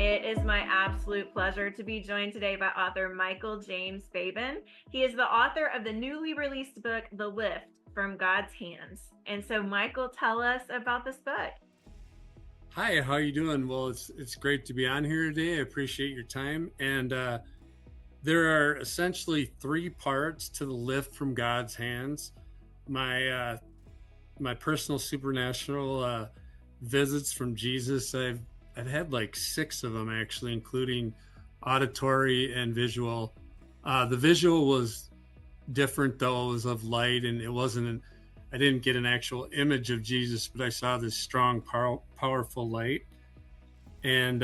It is my absolute pleasure to be joined today by author Michael James Babin. He is the author of the newly released book, The Lift from God's Hands. And so, Michael, tell us about this book. Hi, how you doing? Well, it's great to be on here today. I appreciate your time. And there are essentially three parts to the lift from God's hands. My my personal supernatural visits from Jesus. I've had like six of them actually, including auditory and visual. The visual was different though; it was of light, and it wasn't. I didn't get an actual image of Jesus, but I saw this strong, powerful light. And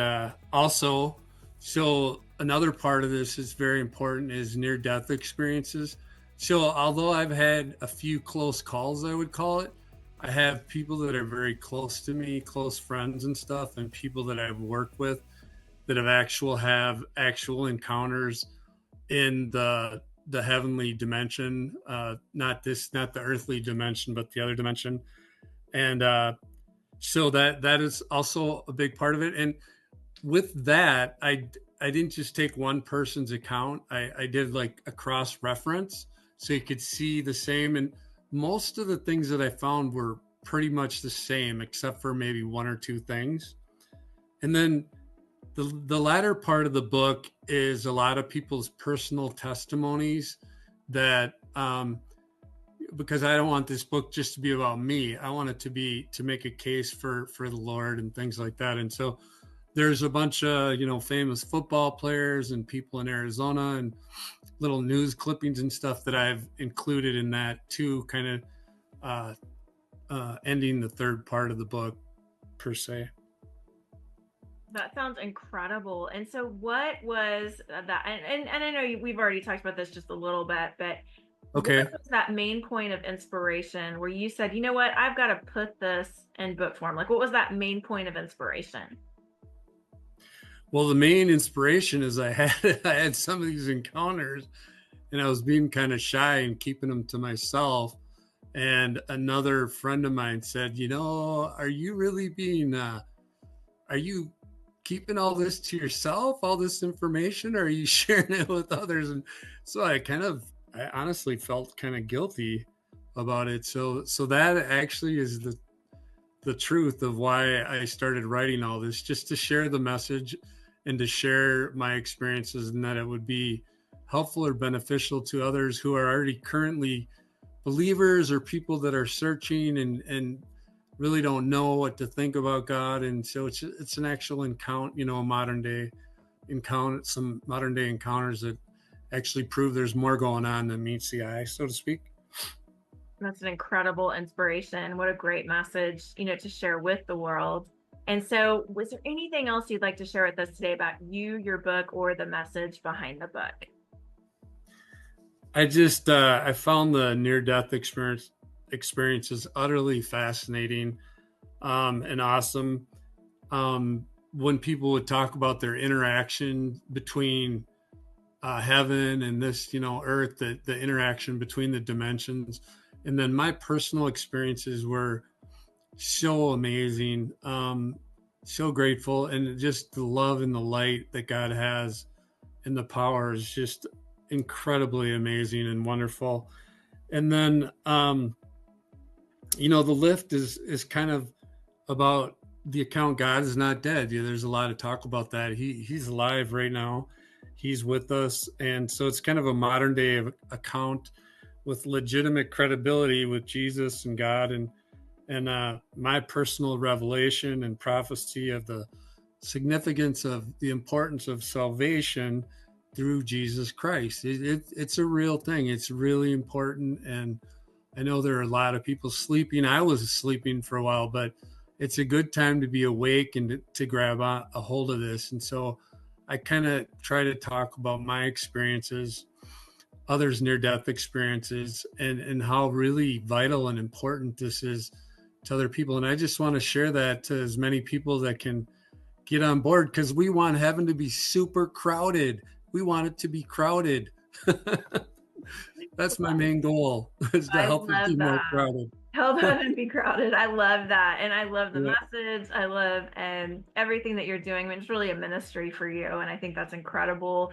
also, so another part of this is very important is near death experiences. So although I've had a few close calls, I would call it, I have people that are very close to me, close friends and stuff, and people that I've worked with that have actual encounters in the heavenly dimension, not the earthly dimension, but the other dimension. And so that is also a big part of it. And with that, I didn't just take one person's account. I did like a cross reference so you could see the same. And most of the things that I found were pretty much the same, except for maybe one or two things. And then the latter part of the book is a lot of people's personal testimonies that because I don't want this book just to be about me. I want it to be to make a case for the Lord and things like that. And so there's a bunch of famous football players and people in Arizona and little news clippings and stuff that I've included in that too, kind of ending the third part of the book per se. That sounds incredible. And so, what was that? And I know we've already talked about this just a little bit, but what Okay. was that main point of inspiration where you said, you know what, I've got to put this in book form? Like, what was that main point of inspiration? Well, the main inspiration is I had some of these encounters, and I was being kind of shy and keeping them to myself. And another friend of mine said, are you really being, are you keeping all this to yourself, all this information, or are you sharing it with others? And so I honestly felt kind of guilty about it. So that actually is the truth of why I started writing all this, just to share the message and to share my experiences, and that it would be helpful or beneficial to others who are already currently believers or people that are searching and really don't know what to think about God. And so it's an actual encounter, some modern day encounters that actually prove there's more going on than meets the eye, so to speak. That's an incredible inspiration. What a great message, to share with the world. And so, was there anything else you'd like to share with us today about you, your book, or the message behind the book? I found the near death experiences utterly fascinating and awesome. When people would talk about their interaction between heaven and this, earth, the interaction between the dimensions. And then my personal experiences were so amazing, so grateful. And just the love and the light that God has and the power is just incredibly amazing and wonderful. And then, the lift is kind of about the account God is not dead. There's a lot of talk about that. He's alive right now. He's with us. And so it's kind of a modern day account with legitimate credibility with Jesus and God and my personal revelation and prophecy of the significance of the importance of salvation through Jesus Christ. It's a real thing. It's really important. And I know there are a lot of people sleeping. I was sleeping for a while, but it's a good time to be awake and to grab a hold of this. And so I kind of try to talk about my experiences, others' near death experiences, and how really vital and important this is to other people. And I just want to share that to as many people that can get on board, because we want heaven to be super crowded. We want it to be crowded. That's my main goal, is to I help it love be more that. crowded. Help heaven be crowded. I love that. And I love the Yeah. message. I love everything that you're doing. I mean, it's really a ministry for you. And I think that's incredible.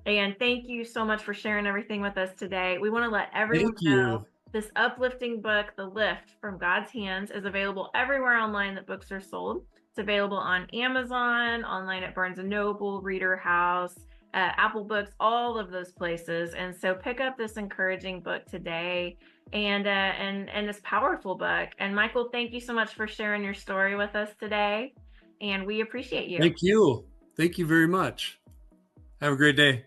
And thank you so much for sharing everything with us today. We want to let everyone Thank know you. this uplifting book, The Lift from God's Hands, is available everywhere online that books are sold. It's available on Amazon, online at Barnes and Noble, Reader House, Apple Books, all of those places. And so pick up this encouraging book today and this powerful book. And Michael, thank you so much for sharing your story with us today. And we appreciate you. Thank you. Thank you very much. Have a great day.